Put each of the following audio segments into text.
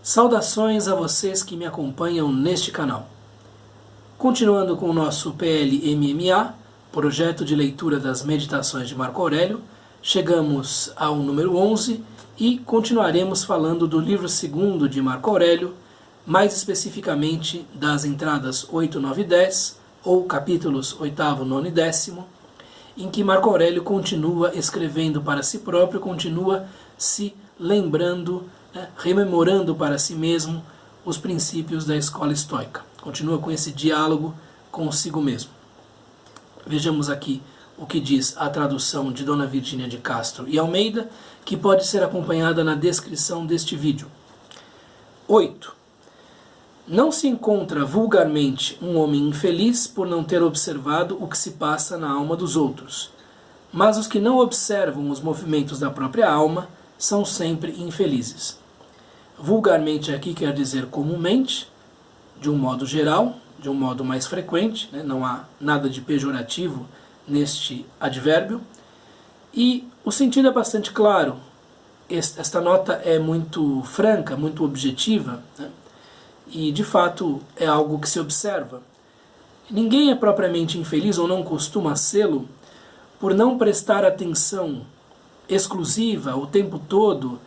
Saudações a vocês que me acompanham neste canal. Continuando com o nosso PLMMA, projeto de leitura das meditações de Marco Aurélio, chegamos ao número 11 e continuaremos falando do livro 2º de Marco Aurélio, mais especificamente das entradas 8, 9 e 10, ou capítulos 8º, 9 e 10º, em que Marco Aurélio continua escrevendo para si próprio, continua se lembrando, rememorando para si mesmo os princípios da escola estoica. Continua com esse diálogo consigo mesmo. Vejamos aqui o que diz a tradução de Dona Virgínia de Castro e Almeida, que pode ser acompanhada na descrição deste vídeo. 8. Não se encontra vulgarmente um homem infeliz por não ter observado o que se passa na alma dos outros, mas os que não observam os movimentos da própria alma são sempre infelizes. Vulgarmente aqui quer dizer comumente, de um modo geral, de um modo mais frequente, não há nada de pejorativo neste advérbio, e o sentido é bastante claro. Esta nota é muito franca, muito objetiva, e de fato é algo que se observa. Ninguém é propriamente infeliz, ou não costuma sê-lo, por não prestar atenção exclusiva o tempo todo,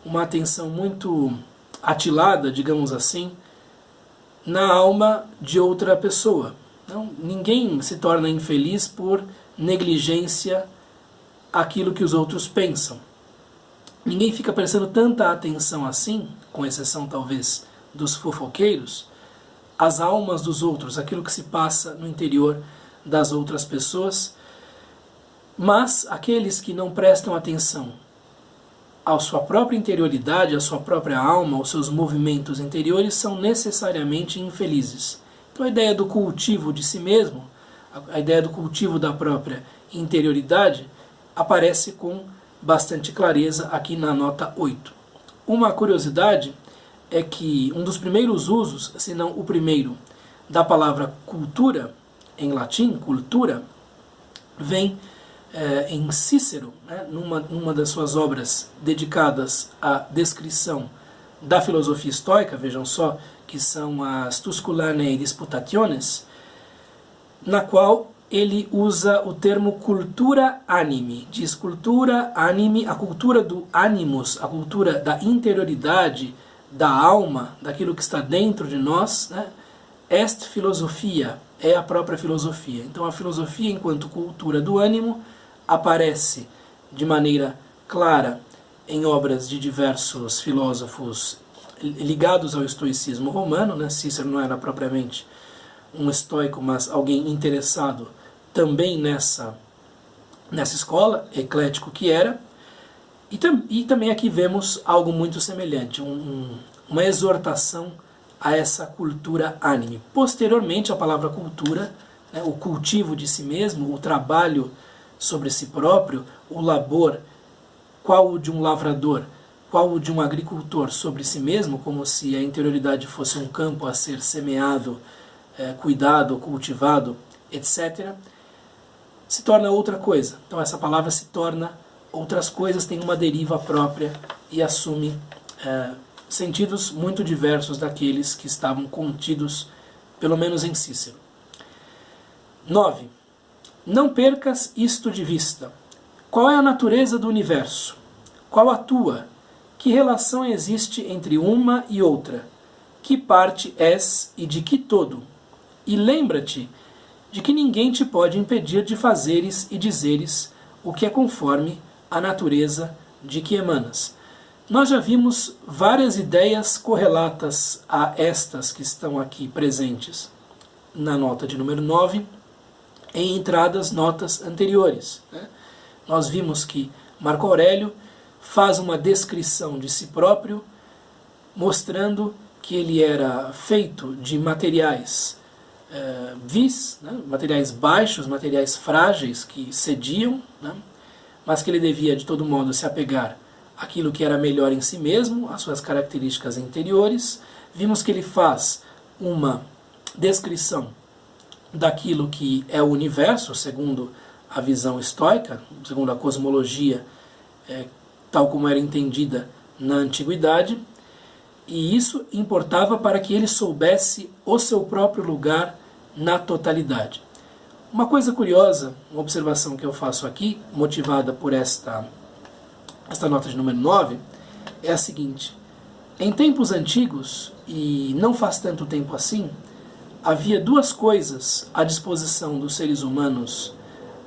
uma atenção muito atilada, digamos assim, na alma de outra pessoa. Não, ninguém se torna infeliz por negligência àquilo que os outros pensam. Ninguém fica prestando tanta atenção assim, com exceção talvez dos fofoqueiros, às almas dos outros, aquilo que se passa no interior das outras pessoas. Mas aqueles que não prestam atenção à sua própria interioridade, à sua própria alma, aos seus movimentos interiores, são necessariamente infelizes. Então a ideia do cultivo de si mesmo, a ideia do cultivo da própria interioridade, aparece com bastante clareza aqui na nota 8. Uma curiosidade é que um dos primeiros usos, se não o primeiro, da palavra cultura, em latim, cultura, vem em Cícero, numa das suas obras dedicadas à descrição da filosofia estoica, vejam só, que são as Tusculanae Disputationes, na qual ele usa o termo cultura animi, diz cultura animi, a cultura do animus, a cultura da interioridade, da alma, daquilo que está dentro de nós, est filosofia, é a própria filosofia. Então a filosofia, enquanto cultura do ânimo, aparece de maneira clara em obras de diversos filósofos ligados ao estoicismo romano. Cícero não era propriamente um estoico, mas alguém interessado também nessa escola, eclético que era. E também aqui vemos algo muito semelhante, uma exortação a essa cultura anime. Posteriormente, a palavra cultura, o cultivo de si mesmo, o trabalho sobre si próprio, o labor, qual o de um lavrador, qual o de um agricultor sobre si mesmo, como se a interioridade fosse um campo a ser semeado, cuidado, cultivado, etc., se torna outra coisa. Então essa palavra se torna outras coisas, tem uma deriva própria e assume sentidos muito diversos daqueles que estavam contidos, pelo menos em Cícero. 9. Não percas isto de vista. Qual é a natureza do universo? Qual a tua? Que relação existe entre uma e outra? Que parte és e de que todo? E lembra-te de que ninguém te pode impedir de fazeres e dizeres o que é conforme a natureza de que emanas. Nós já vimos várias ideias correlatas a estas que estão aqui presentes na nota de número 9, em notas anteriores. Nós vimos que Marco Aurélio faz uma descrição de si próprio, mostrando que ele era feito de materiais vis, materiais baixos, materiais frágeis que cediam, mas que ele devia de todo modo se apegar àquilo que era melhor em si mesmo, às suas características interiores. Vimos que ele faz uma descrição daquilo que é o universo, segundo a visão estoica, segundo a cosmologia tal como era entendida na antiguidade, E isso importava para que ele soubesse o seu próprio lugar na totalidade. Uma coisa curiosa, uma observação que eu faço aqui, motivada por esta nota de número 9, é a seguinte: em tempos antigos, e não faz tanto tempo assim, havia duas coisas à disposição dos seres humanos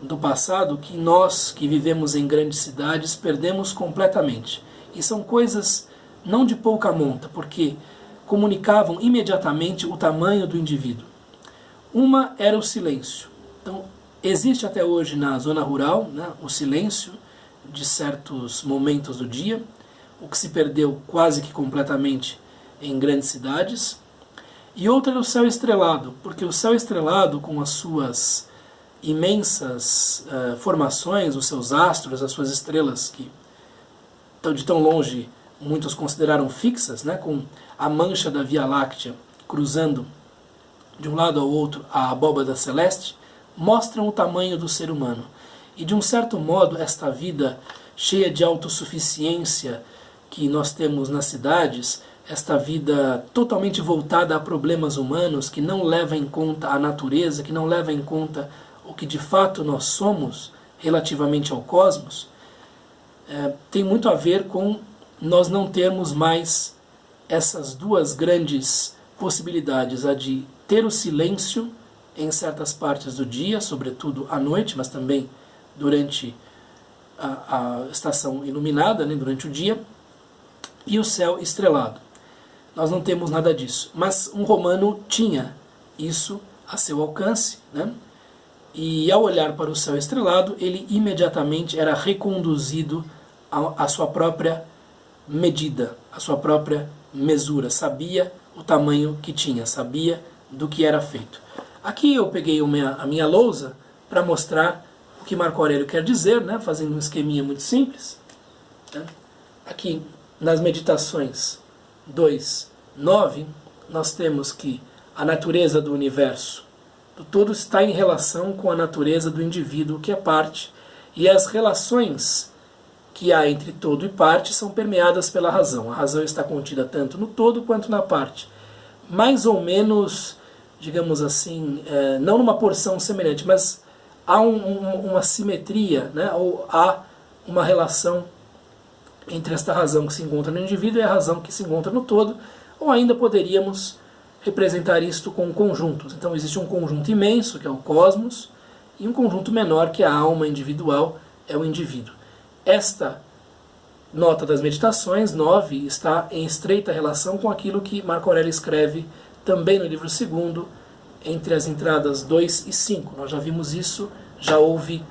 do passado que nós, que vivemos em grandes cidades, perdemos completamente. E são coisas não de pouca monta, porque comunicavam imediatamente o tamanho do indivíduo. Uma era o silêncio. Então, existe até hoje na zona rural, né, o silêncio de certos momentos do dia, o que se perdeu quase que completamente em grandes cidades. E outra era o céu estrelado, porque o céu estrelado, com as suas imensas formações, os seus astros, as suas estrelas, que de tão longe muitos consideraram fixas, né, com a mancha da Via Láctea cruzando de um lado ao outro a abóbada celeste, mostram o tamanho do ser humano. E de um certo modo, esta vida cheia de autossuficiência que nós temos nas cidades, esta vida totalmente voltada a problemas humanos, que não leva em conta a natureza, que não leva em conta o que de fato nós somos relativamente ao cosmos, tem muito a ver com nós não termos mais essas duas grandes possibilidades, a de ter o silêncio em certas partes do dia, sobretudo à noite, mas também durante a estação iluminada, né, durante o dia, e o céu estrelado. Nós não temos nada disso, mas um romano tinha isso a seu alcance, né? E ao olhar para o céu estrelado, ele imediatamente era reconduzido à sua própria medida, à sua própria mesura, sabia o tamanho que tinha, sabia do que era feito. Aqui eu peguei a minha lousa para mostrar o que Marco Aurélio quer dizer, né, fazendo um esqueminha muito simples. Né? Aqui nas Meditações 2:9, nós temos que a natureza do universo do todo está em relação com a natureza do indivíduo, que é parte, e as relações que há entre todo e parte são permeadas pela razão. A razão está contida tanto no todo quanto na parte. Mais ou menos, digamos assim, não numa porção semelhante, mas há uma simetria, né? Ou há uma relação entre esta razão que se encontra no indivíduo e a razão que se encontra no todo, ou ainda poderíamos representar isto com conjuntos. Então existe um conjunto imenso, que é o cosmos, e um conjunto menor, que é a alma individual, é o indivíduo. Esta nota das Meditações 9 está em estreita relação com aquilo que Marco Aurélio escreve também no livro 2º, entre as entradas 2 e 5. Nós já vimos isso, já houve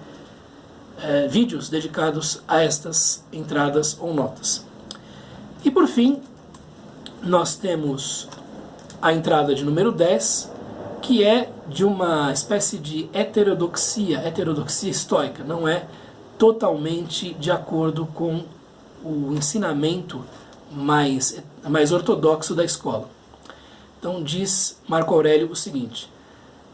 vídeos dedicados a estas entradas ou notas. E por fim, nós temos a entrada de número 10, que é de uma espécie de heterodoxia estoica, não é totalmente de acordo com o ensinamento mais ortodoxo da escola. Então diz Marco Aurélio o seguinte: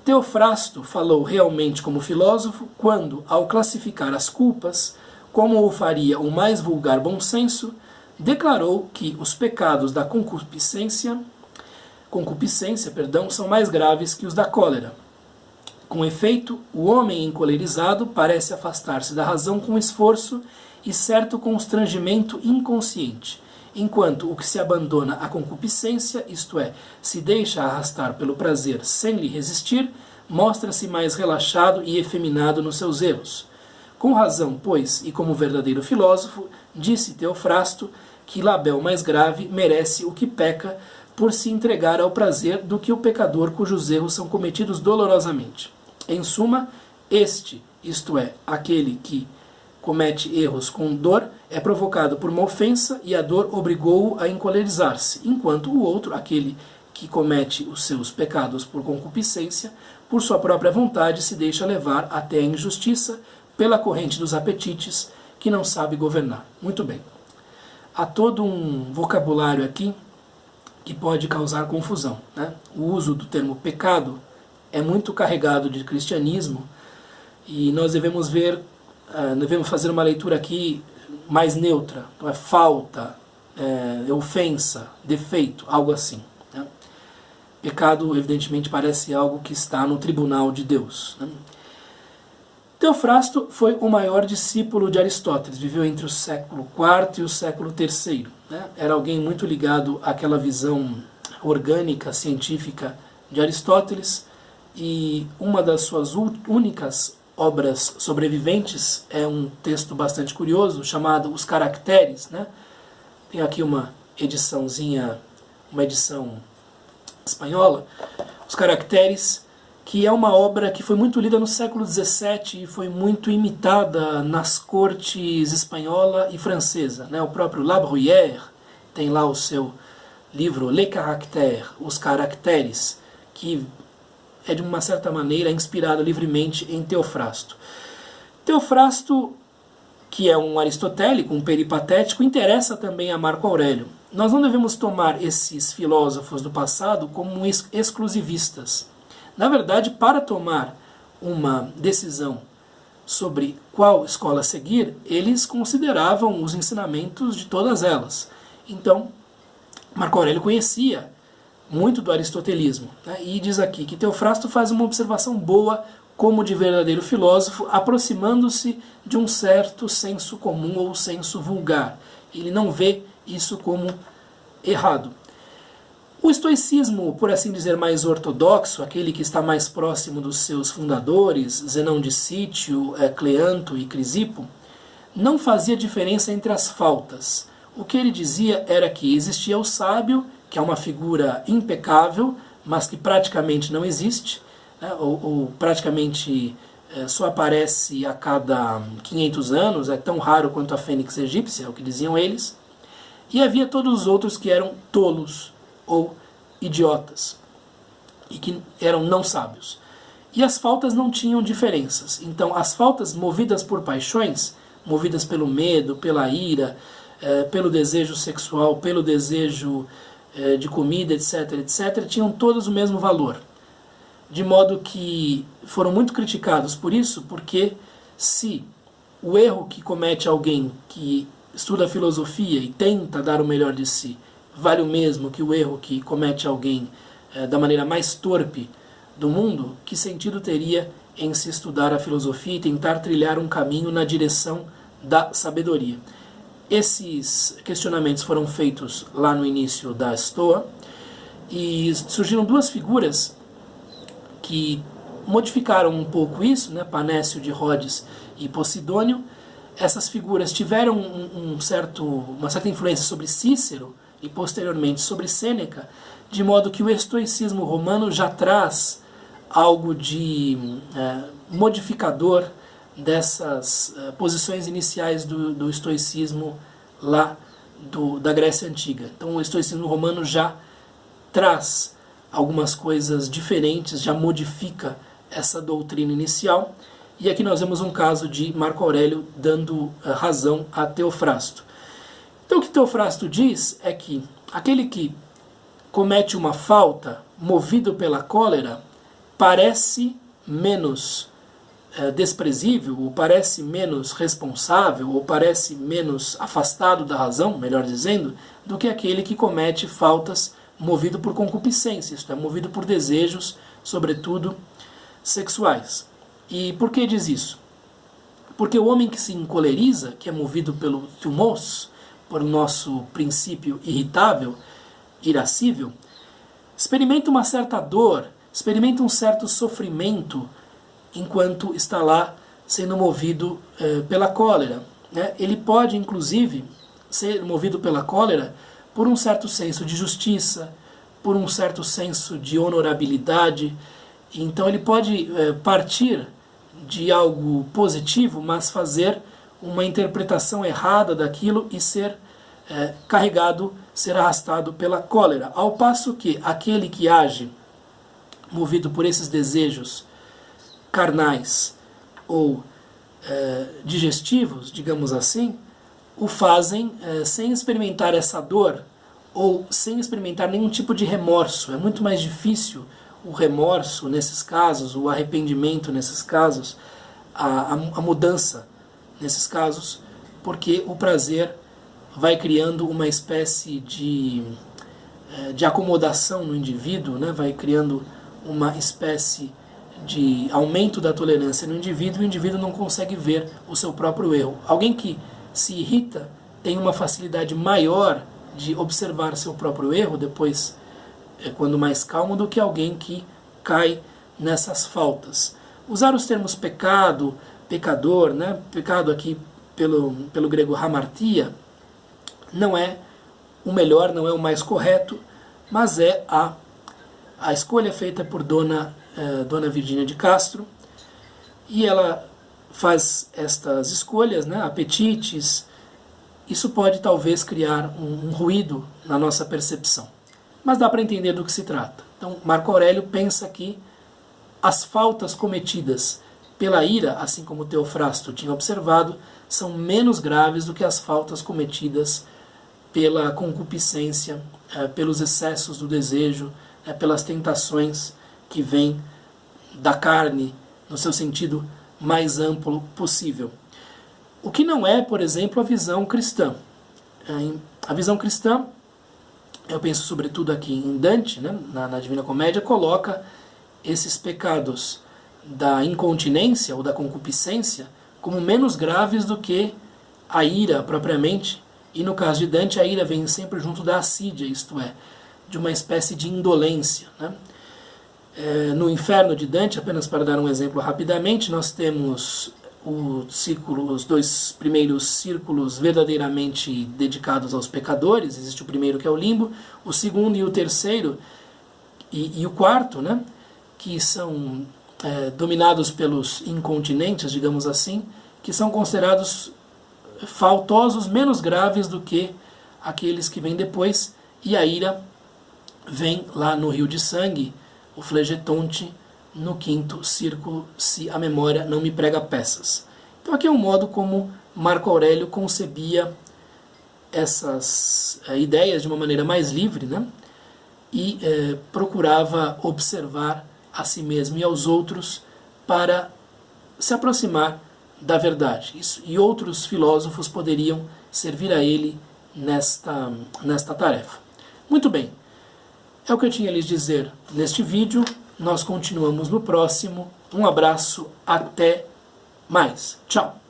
Teofrasto falou realmente como filósofo quando, ao classificar as culpas, como o faria o mais vulgar bom senso, declarou que os pecados da concupiscência, são mais graves que os da cólera. Com efeito, o homem encolerizado parece afastar-se da razão com esforço e certo constrangimento inconsciente, enquanto o que se abandona à concupiscência, isto é, se deixa arrastar pelo prazer sem lhe resistir, mostra-se mais relaxado e efeminado nos seus erros. Com razão, pois, e como verdadeiro filósofo, disse Teofrasto que Labéu mais grave merece o que peca por se entregar ao prazer do que o pecador cujos erros são cometidos dolorosamente. Em suma, este, isto é, aquele que comete erros com dor, é provocado por uma ofensa e a dor obrigou-o a encolerizar-se, enquanto o outro, aquele que comete os seus pecados por concupiscência, por sua própria vontade se deixa levar até a injustiça pela corrente dos apetites que não sabe governar. Muito bem. Há todo um vocabulário aqui que pode causar confusão, né? O uso do termo pecado é muito carregado de cristianismo e nós devemos fazer uma leitura aqui mais neutra. Então é falta, ofensa, defeito, algo assim. Né? Pecado, evidentemente, parece algo que está no tribunal de Deus. Né? Teofrasto foi o maior discípulo de Aristóteles, viveu entre o século IV e o século III. Né? Era alguém muito ligado àquela visão orgânica, científica de Aristóteles, e uma das suas únicas obras sobreviventes é um texto bastante curioso chamado Os Caracteres. Né? Tem aqui uma ediçãozinha, uma edição espanhola, Os Caracteres, que é uma obra que foi muito lida no século XVII e foi muito imitada nas cortes espanhola e francesa. Né? O próprio La Bruyère tem lá o seu livro Les Caractères, Os Caracteres, que é de uma certa maneira inspirado livremente em Teofrasto. Teofrasto, que é um aristotélico, um peripatético, interessa também a Marco Aurélio. Nós não devemos tomar esses filósofos do passado como exclusivistas. Na verdade, para tomar uma decisão sobre qual escola seguir, eles consideravam os ensinamentos de todas elas. Então, Marco Aurélio conhecia muito do aristotelismo. Né? E diz aqui que Teofrasto faz uma observação boa como de verdadeiro filósofo, aproximando-se de um certo senso comum ou senso vulgar. Ele não vê isso como errado. O estoicismo, por assim dizer, mais ortodoxo, aquele que está mais próximo dos seus fundadores, Zenão de Cítio, Cleanto e Crisipo, não fazia diferença entre as faltas. O que ele dizia era que existia o sábio, que é uma figura impecável, mas que praticamente não existe, né, ou praticamente só aparece a cada 500 anos, é tão raro quanto a fênix egípcia, é o que diziam eles. E havia todos os outros que eram tolos ou idiotas, e que eram não sábios. E as faltas não tinham diferenças. Então, as faltas movidas por paixões, movidas pelo medo, pela ira, pelo desejo sexual, pelo desejo de comida, etc., etc., tinham todos o mesmo valor. De modo que foram muito criticados por isso, porque se o erro que comete alguém que estuda filosofia e tenta dar o melhor de si vale o mesmo que o erro que comete alguém da maneira mais torpe do mundo, que sentido teria em se estudar a filosofia e tentar trilhar um caminho na direção da sabedoria? Esses questionamentos foram feitos lá no início da Stoa e surgiram duas figuras que modificaram um pouco isso, né? Panécio de Rhodes e Posidônio. Essas figuras tiveram uma certa influência sobre Cícero e posteriormente sobre Sêneca, de modo que o estoicismo romano já traz algo de modificador dessas posições iniciais do estoicismo lá da Grécia Antiga. Então o estoicismo romano já traz algumas coisas diferentes, já modifica essa doutrina inicial, e aqui nós vemos um caso de Marco Aurélio dando razão a Teofrasto. Então o que Teofrasto diz é que aquele que comete uma falta movido pela cólera parece menos desprezível, ou parece menos responsável, ou parece menos afastado da razão, melhor dizendo, do que aquele que comete faltas movido por concupiscência, isto é, movido por desejos, sobretudo sexuais. E por que diz isso? Porque o homem que se encoleriza, que é movido pelo thumos, por nosso princípio irritável, irascível, experimenta uma certa dor, experimenta um certo sofrimento enquanto está lá sendo movido pela cólera. Né? Ele pode, inclusive, ser movido pela cólera por um certo senso de justiça, por um certo senso de honorabilidade. Então ele pode partir de algo positivo, mas fazer uma interpretação errada daquilo e ser carregado, ser arrastado pela cólera. Ao passo que aquele que age movido por esses desejos carnais ou digestivos, digamos assim, o fazem sem experimentar essa dor ou sem experimentar nenhum tipo de remorso. É muito mais difícil o remorso nesses casos, o arrependimento nesses casos, a mudança nesses casos, porque o prazer vai criando uma espécie de acomodação no indivíduo, né? Vai criando uma espécie de aumento da tolerância no indivíduo, e o indivíduo não consegue ver o seu próprio erro. Alguém que se irrita tem uma facilidade maior de observar seu próprio erro depois, quando mais calmo, do que alguém que cai nessas faltas. Usar os termos pecado, pecador, né? Pecado aqui pelo grego hamartia, não é o melhor, não é o mais correto, mas é a escolha feita por Dona Virgínia de Castro, e ela faz estas escolhas, né, apetites. Isso pode talvez criar um ruído na nossa percepção, mas dá para entender do que se trata. Então, Marco Aurélio pensa que as faltas cometidas pela ira, assim como Teofrasto tinha observado, são menos graves do que as faltas cometidas pela concupiscência, pelos excessos do desejo, pelas tentações que vêm da carne, no seu sentido mais amplo possível. O que não é, por exemplo, a visão cristã. A visão cristã, eu penso sobretudo aqui em Dante, né, na Divina Comédia, coloca esses pecados da incontinência ou da concupiscência como menos graves do que a ira propriamente, e no caso de Dante a ira vem sempre junto da assídia, isto é, de uma espécie de indolência, né? No Inferno de Dante, apenas para dar um exemplo rapidamente, nós temos os dois primeiros círculos verdadeiramente dedicados aos pecadores. Existe o primeiro, que é o limbo, o segundo e o terceiro e o quarto, né, que são dominados pelos incontinentes, digamos assim, que são considerados faltosos, menos graves do que aqueles que vêm depois, e a ira vem lá no Rio de Sangue, o flegetonte, no quinto círculo, se a memória não me prega peças. Então aqui é um modo como Marco Aurélio concebia essas ideias de uma maneira mais livre, né? E procurava observar a si mesmo e aos outros para se aproximar da verdade. Isso, e outros filósofos poderiam servir a ele nesta tarefa. Muito bem, é o que eu tinha a lhes dizer neste vídeo. Nós continuamos no próximo. Um abraço, até mais. Tchau!